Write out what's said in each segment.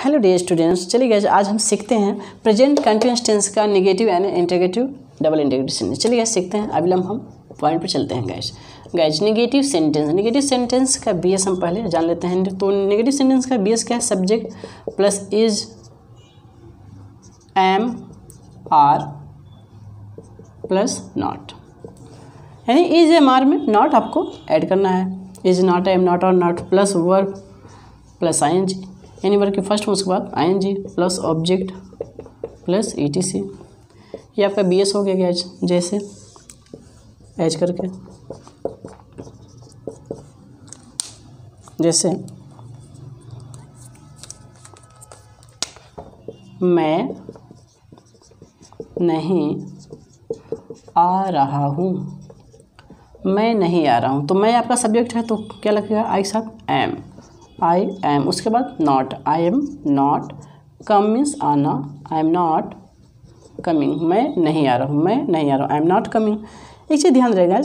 Hello dear students, चलिए guys आज हम सीखते हैं प्रेजेंट कंटिन्यूअस टेंस का negative and integrative double integrative sentence. चलिए गाइज सीखते हैं। अभी हम पॉइंट पर चलते हैं गाइज नेगेटिव सेंटेंस का बीएस हम पहले जान लेते हैं। तो नेगेटिव सेंटेंस का बीएस क्या है? Subject plus is, am, are plus not, यानी इज एम आर में नॉट आपको ऐड करना है। इज नॉट, एम नॉट और not plus verb plus I N G, यानी वर्ब के फर्स्ट में उसके बाद I N G plus object plus E T C. ये आपका बी एस हो गया गाइज। जैसे एज करके, जैसे मैं नहीं आ रहा हूँ, मैं नहीं आ रहा हूँ। तो मैं आपका सब्जेक्ट है तो क्या लगेगा? आई के साथ एम, आई एम, उसके बाद not, I am not, come means आना, आई एम नॉट कमिंग, मैं नहीं आ रहा हूँ, मैं नहीं आ रहा हूँ, आई एम नॉट कमिंग। एक चीज़ ध्यान रहेगा,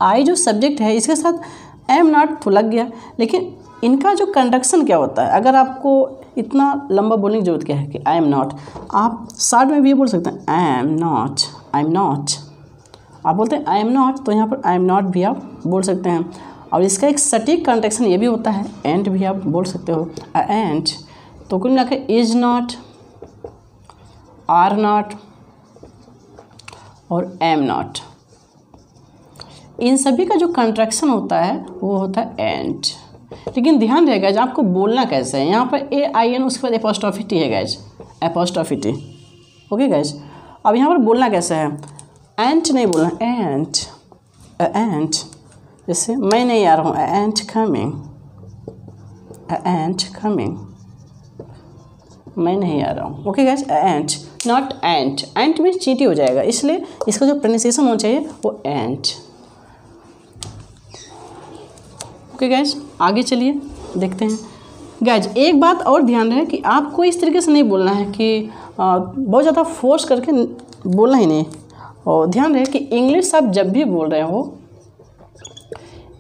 आई जो सब्जेक्ट है इसके साथ एम नॉट तो लग गया, लेकिन इनका जो कंडक्शन क्या होता है? अगर आपको इतना लंबा बोलने की जरूरत क्या है कि आई एम नॉट, आप शॉर्ट में भी बोल सकते हैं आई am not, I am not. आप बोलते हैं आई एम नॉट, तो यहाँ पर आई एम नॉट भी आप बोल सकते हैं। और इसका एक सटीक कंडक्शन ये भी होता है, एंड भी आप बोल सकते हो, एंड। तो कुल मिलाकर इज नॉट, आर नॉट और एम नॉट, इन सभी का जो कंट्रैक्शन होता है वो होता है एंड। लेकिन ध्यान रहेगा जब आपको बोलना कैसे है। यहाँ पर ए आई एन, उसके बाद एपोस्ट्रोफी टी है guys, apostrophe T. Okay guys, अब यहाँ पर बोलना कैसे है? एंड नहीं बोलना, एंड, एंड। जैसे मैं नहीं आ रहा हूँ, एंड कमिंग, एंड कमिंग, मैं नहीं आ रहा हूँ। Okay guys, and not and, and में चींटी हो जाएगा, इसलिए इसका जो प्रोनाउंसिएशन होना चाहिए वो एंड। ओके गाइज, आगे चलिए देखते हैं। गाइज एक बात और ध्यान रहे कि आपको इस तरीके से नहीं बोलना है कि बहुत ज़्यादा फोर्स करके बोलना ही नहीं। और ध्यान रहे कि इंग्लिश आप जब भी बोल रहे हो,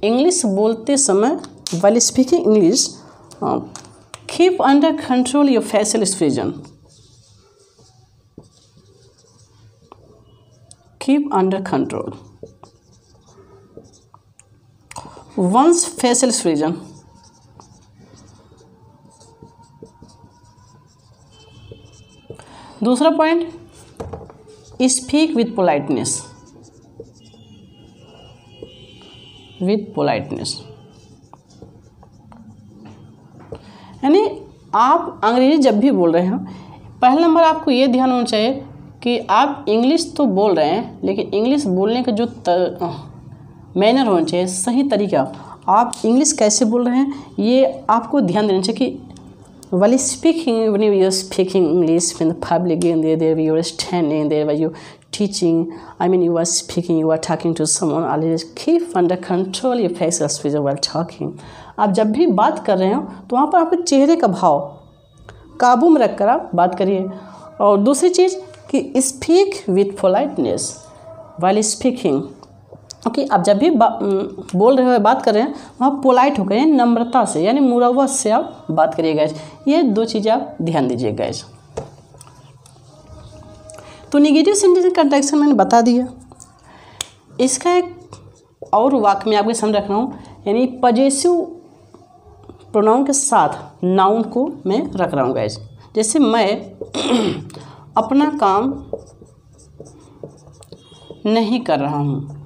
इंग्लिश बोलते समय while speaking English, keep under control your facial expression. Keep under control one's facial expression. दूसरा point, speak with politeness, with politeness, यानी आप अंग्रेजी जब भी बोल रहे हैं, पहला नंबर आपको ये ध्यान होना चाहिए कि आप इंग्लिश तो बोल रहे हैं, लेकिन इंग्लिश बोलने का जो मैनर होना चाहिए, सही तरीका, आप इंग्लिश कैसे बोल रहे हैं ये आपको ध्यान देना चाहिए। कि while speaking, when you are speaking English in the public, and there you are standing there while you teaching, I mean you are speaking, you are talking to someone, always keep under control your facial expression while talking. आप जब भी बात कर रहे हो तो वहाँ पर आपके चेहरे का भाव काबू में रखकर आप बात करिए। और दूसरी चीज़ कि speak with politeness while speaking। Okay, आप जब भी बोल रहे हो, बात कर रहे हैं, वहाँ पोलाइट होकर, यानी नम्रता से, यानी मुरव्वत से आप बात करिएगा। ये दो चीज़ें आप ध्यान दीजिएगा। तो नेगेटिव सेंटेंस का कंटेक्शन मैंने बता दिया। इसका एक और वाक्य में आपके सामने रख रहा हूँ, यानी पजेसिव प्रोनाउन के साथ नाउन को मैं रख रहा हूँ गाइज। जैसे मैं अपना काम नहीं कर रहा हूँ,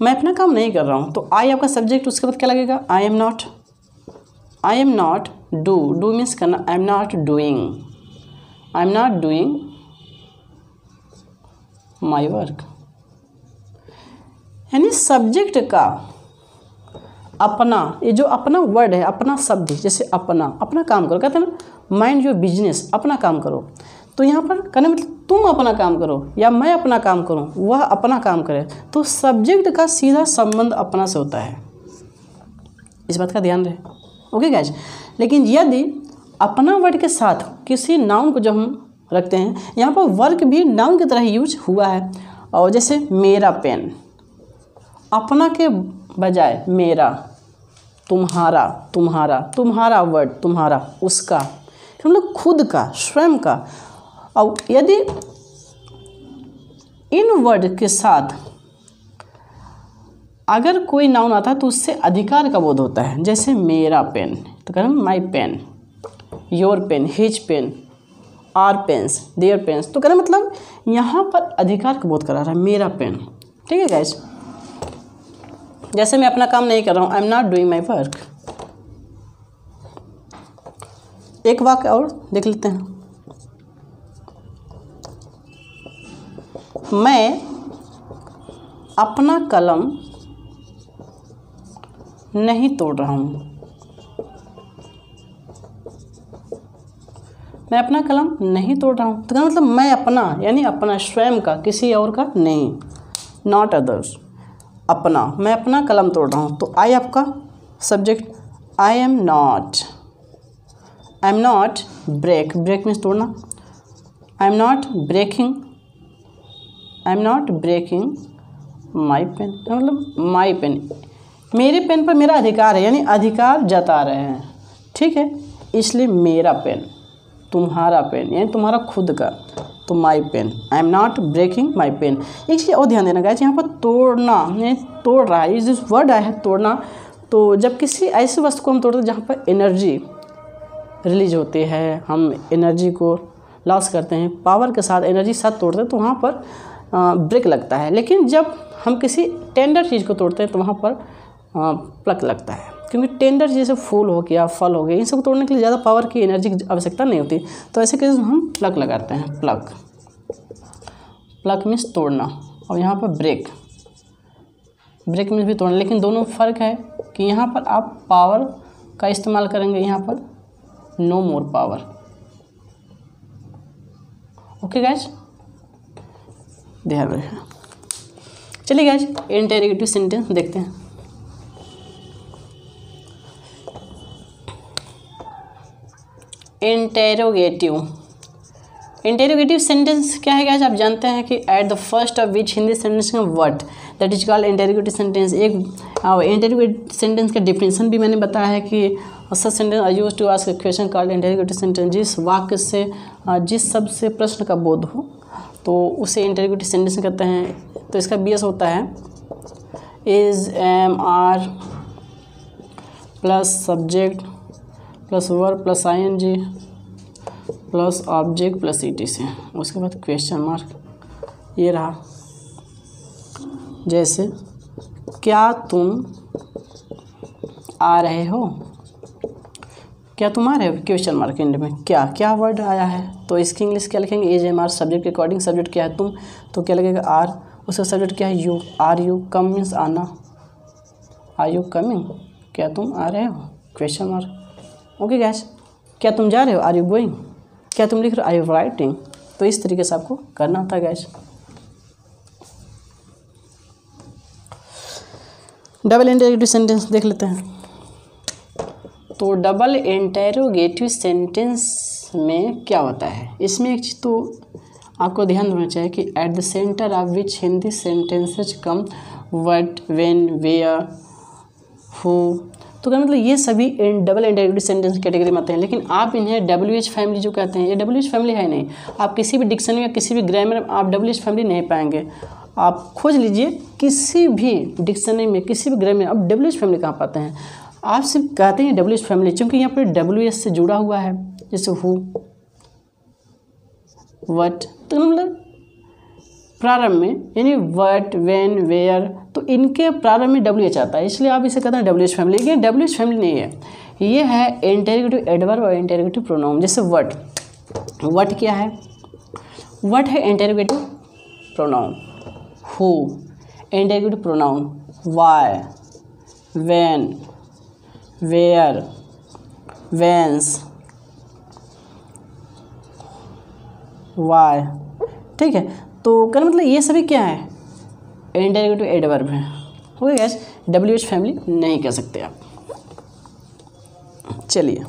मैं अपना काम नहीं कर रहा हूँ, तो आई आपका सब्जेक्ट, उसके बाद क्या लगेगा? I am not, I am not do, do means करना, I am not doing, I am not doing my work. यानी सब्जेक्ट का अपना, ये जो अपना वर्ड है, अपना शब्द, जैसे अपना, अपना काम करो, कहते हैं ना माइंड योर बिजनेस, अपना काम करो। तो यहाँ पर कहने मतलब तुम अपना काम करो या मैं अपना काम करूँ, वह अपना काम करे। तो सब्जेक्ट का सीधा संबंध अपना से होता है, इस बात का ध्यान रहे। ओके गाइज, लेकिन यदि अपना वर्ड के साथ किसी नाउन को जब हम रखते हैं, यहाँ पर वर्क भी नाउन की तरह यूज हुआ है। और जैसे मेरा पेन, अपना के बजाय मेरा, तुम्हारा, तुम्हारा, तुम्हारा वर्ड, तुम्हारा, उसका, मतलब खुद का, स्वयं का। और यदि इन वर्ड के साथ अगर कोई नाउन आता है तो उससे अधिकार का बोध होता है। जैसे मेरा पेन, तो कह रहे हैं my pen, your pen, his pen, are pens, their pens, तो कह रहे हैं मतलब यहाँ पर अधिकार का बोध करा रहा है, मेरा पेन। ठीक है गाइस, जैसे मैं अपना काम नहीं कर रहा हूँ, आई am not doing my work. एक वाक्य और देख लेते हैं, मैं अपना कलम नहीं तोड़ रहा हूँ, मैं अपना कलम नहीं तोड़ रहा हूँ, तो क्या मतलब मैं अपना यानी अपना स्वयं का, किसी और का नहीं, नॉट अदर्स, अपना, मैं अपना कलम तोड़ रहा हूँ। तो आई आपका सब्जेक्ट, I am not, I am not break, break means तोड़ना, I am not breaking, I am not breaking my pen, मतलब माई पेन, मेरे पेन पर मेरा अधिकार है, यानी अधिकार जता रहे हैं। ठीक है, इसलिए मेरा पेन, तुम्हारा पेन यानी तुम्हारा खुद का, तो my pen, I am not breaking my pen. एक चीज़ और ध्यान देना गाइस, यहाँ पर तोड़ना यानी तोड़ रहा है, जिस वर्ड आया है तोड़ना, तो जब किसी ऐसी वस्तु को हम तोड़ते हैं जहाँ पर एनर्जी रिलीज होती है, हम एनर्जी को लॉस करते हैं, पावर के साथ एनर्जी साथ तोड़ते हैं, तो वहाँ पर ब्रेक लगता है। लेकिन जब हम किसी टेंडर चीज़ को तोड़ते हैं तो वहाँ पर प्लग लगता है, क्योंकि टेंडर जैसे फूल हो गया, फल हो गया, इन सब तोड़ने के लिए ज़्यादा पावर की, एनर्जी की आवश्यकता नहीं होती, तो ऐसे केस में हम प्लग लगाते हैं। प्लग, प्लग मीन्स तोड़ना, और यहाँ पर ब्रेक, ब्रेक मीन्स भी तोड़ना, लेकिन दोनों फ़र्क है कि यहाँ पर आप पावर का इस्तेमाल करेंगे, यहाँ पर no more power. Okay guys, ध्यान रखें। चलिए गाइज, इंटेरोगेटिव सेंटेंस देखते हैं। इंटेरोगेटिव सेंटेंस क्या है गाइस, आप जानते हैं कि at the first of which Hindi sentence का word that is called interrogative sentence. एक इंटेरोगेटिव सेंटेंस का डिफिनेशन भी मैंने बताया है कि such sentence are used to ask a question called interrogative sentence. जिस वाक्य से जिस शब्द से प्रश्न का बोध हो तो उसे इंटेरोगेटिव सेंटेंस कहते हैं। तो इसका बेस होता है is, am, are plus subject plus verb plus I N G plus object plus E T C, उसके बाद क्वेश्चन मार्क। ये रहा, जैसे क्या तुम आ रहे हो, क्या तुम आ रहे हो, क्वेश्चन मार्क एंड में क्या क्या वर्ड आया है, तो इसकी इंग्लिश क्या लिखेंगे, एज, एम, आर, सब्जेक्ट के अकॉर्डिंग, सब्जेक्ट क्या है तुम, तो क्या लगेगा आर, उसका सब्जेक्ट क्या है you, are you, come means आना, आर यू कमिंग, क्या तुम आ रहे हो, क्वेश्चन मार्क। ओके गैस, क्या तुम जा रहे हो, आर यू गोइंग, क्या तुम लिख रहे हो, आर यू राइटिंग। तो इस तरीके से आपको करना होता है गैस। डबल इंटेरोगेटिव सेंटेंस देख लेते हैं। तो डबल इंटेरोगेटिव सेंटेंस में क्या होता है, इसमें एक चीज़ तो आपको ध्यान देना चाहिए कि at the centre of which Hindi sentences come what, when, where, who, तो क्या मतलब ये सभी डबल इंटेरोगेटिव सेंटेंस कैटेगरी में आते हैं। लेकिन आप इन्हें WH फैमिली जो कहते हैं, ये WH फैमिली है नहीं। आप किसी भी डिक्शनरी या किसी भी ग्रामर में आप WH फैमिली नहीं पाएंगे। आप खोज लीजिए किसी भी डिक्शनरी में, किसी भी ग्रामर में आप WH फैमिली कहाँ पाते हैं। आप सिर्फ कहते हैं WH फैमिली, क्योंकि यहाँ पर WH से जुड़ा हुआ है, जैसे हु, व्हाट, तो मतलब प्रारंभ में यानी व्हाट, व्हेन, वेयर, तो इनके प्रारंभ में WH आता है, इसलिए आप इसे कहते हैं WH फैमिली। लेकिन WH फैमिली नहीं है, ये है इंटेरोगेटिव एडवर्ब और इंटेरोगेटिव प्रोनाउन। जैसे व्हाट, व्हाट क्या है, व्हाट है interrogative pronoun, who interrogative pronoun, why, when, where, whence, why, ठीक है। तो क्या मतलब ये सभी क्या है, इंटेरोगेटिव एडवर्ब है। ओके गाइस, WH फैमिली नहीं कह सकते आप। चलिए,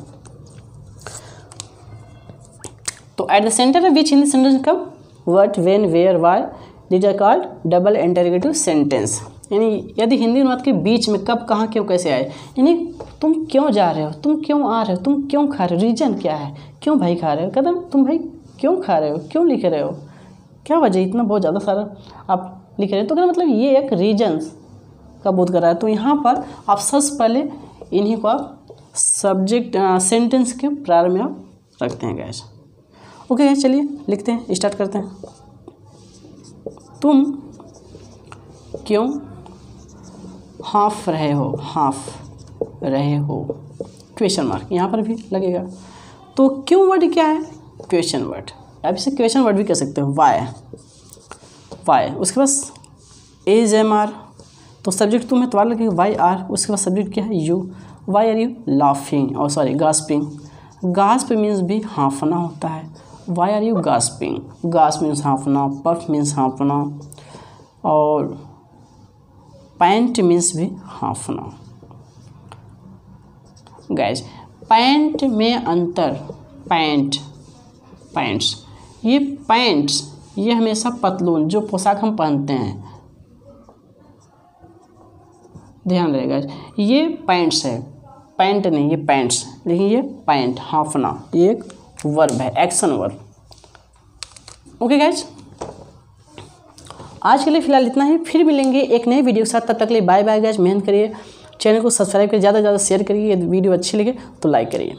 तो at the centre of which Hindi sentence come what, when, where, why, these are called double interrogative sentence. यानी यदि हिंदी अनुवाद के बीच में कब, कहाँ, क्यों, कैसे आए, यानी तुम क्यों जा रहे हो, तुम क्यों आ रहे हो, तुम क्यों खा रहे हो, रीजन क्या है, क्यों भाई खा रहे हो, कदम तुम भाई क्यों खा रहे हो, क्यों लिख रहे हो, क्या वजह, इतना बहुत ज़्यादा सारा आप लिख रहे हो, तो क्या मतलब ये एक रीजन्स का बोध कर रहा है। तो यहाँ पर आप सबसे पहले इन्हीं को आप सब्जेक्ट सेंटेंस के प्रारंभ में आप रखते हैं गैस। ओके गैस, चलिए लिखते हैं, स्टार्ट करते हैं। तुम क्यों हाँफ रहे हो, क्वेश्चन मार्क यहाँ पर भी लगेगा। तो क्यों वर्ड क्या है, क्वेश्चन वर्ड, आप इसे क्वेश्चन वर्ड भी कह सकते हो, वाई। उसके बाद एज एम आर, तो सब्जेक्ट तुम्हें तो लगेगा वाई आर। उसके बाद सब्जेक्ट क्या है, you, why are you laughing, और सॉरी गास्पिंग, गास्प मीन्स भी हाँफना होता है, why are you gasping, gasp means हाँफना, पफ मीन्स हाँफना, और पैंट मीन्स भी हाँफना। गाइस पैंट में अंतर, पैंट्स, ये हमेशा पतलून जो पोशाक हम पहनते हैं, ध्यान रहेगा, ये पैंट्स है, पैंट नहीं, ये पैंट्स, लेकिन ये पैंट, हाँफना, ये एक वर्ब है, एक्शन वर्ब। ओके गाइज, आज के लिए फिलहाल इतना ही, फिर मिलेंगे एक नए वीडियो के साथ, तब तक के लिए बाय बाय गाइज। मेहनत करिए, चैनल को सब्सक्राइब करिए, ज़्यादा से ज़्यादा शेयर करिए, यदि वीडियो अच्छी लगे तो लाइक करिए।